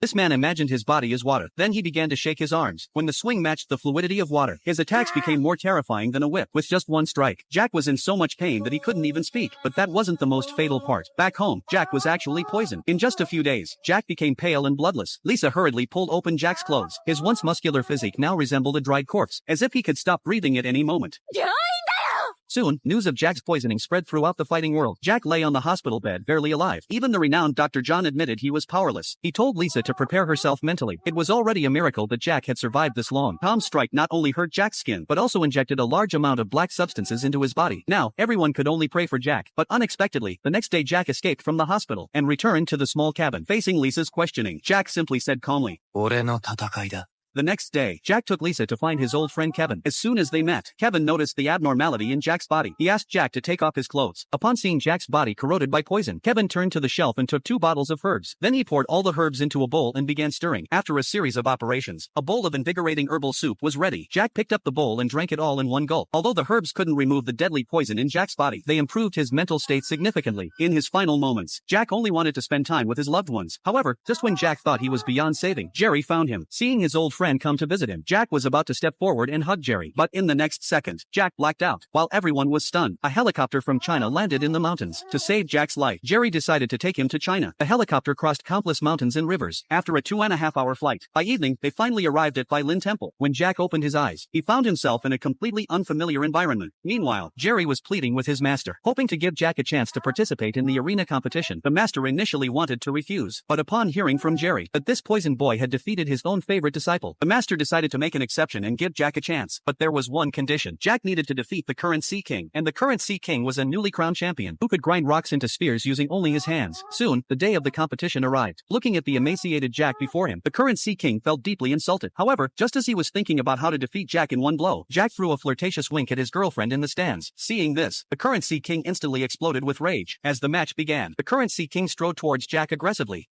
This man imagined his body as water. Then he began to shake his arms. When the swing matched the fluidity of water, his attacks became more terrifying than a whip. With just one strike, Jack was in so much pain that he couldn't even speak. But that wasn't the most fatal part. Back home, Jack was actually poisoned. In just a few days, Jack became pale and bloodless. Lisa hurriedly pulled open Jack's clothes. His once muscular physique now resembled a dried corpse, as if he could stop breathing at any moment. Soon, news of Jack's poisoning spread throughout the fighting world. Jack lay on the hospital bed, barely alive. Even the renowned Dr. John admitted he was powerless. He told Lisa to prepare herself mentally. It was already a miracle that Jack had survived this long. Tom's strike not only hurt Jack's skin, but also injected a large amount of black substances into his body. Now, everyone could only pray for Jack. But unexpectedly, the next day Jack escaped from the hospital and returned to the small cabin. Facing Lisa's questioning, Jack simply said calmly, "俺の戦いだ." The next day, Jack took Lisa to find his old friend Kevin. As soon as they met, Kevin noticed the abnormality in Jack's body. He asked Jack to take off his clothes. Upon seeing Jack's body corroded by poison, Kevin turned to the shelf and took 2 bottles of herbs. Then he poured all the herbs into a bowl and began stirring. After a series of operations, a bowl of invigorating herbal soup was ready. Jack picked up the bowl and drank it all in one gulp. Although the herbs couldn't remove the deadly poison in Jack's body, they improved his mental state significantly. In his final moments, Jack only wanted to spend time with his loved ones. However, just when Jack thought he was beyond saving, Jerry found him. Seeing his old friend come to visit him, Jack was about to step forward and hug Jerry, but in the next second, Jack blacked out. While everyone was stunned, a helicopter from China landed in the mountains. To save Jack's life, Jerry decided to take him to China. The helicopter crossed countless mountains and rivers. After a 2.5-hour flight, by evening, they finally arrived at Bai Lin Temple. When Jack opened his eyes, he found himself in a completely unfamiliar environment. Meanwhile, Jerry was pleading with his master, hoping to give Jack a chance to participate in the arena competition. The master initially wanted to refuse, but upon hearing from Jerry that this poisoned boy had defeated his own favorite disciple, the master decided to make an exception and give Jack a chance. But there was one condition. Jack needed to defeat the current Sea King, and the current Sea King was a newly crowned champion who could grind rocks into spheres using only his hands. Soon, the day of the competition arrived. Looking at the emaciated Jack before him, the current Sea King felt deeply insulted. However, just as he was thinking about how to defeat Jack in one blow, Jack threw a flirtatious wink at his girlfriend in the stands. Seeing this, the current Sea King instantly exploded with rage. As the match began, the current Sea King strode towards Jack aggressively.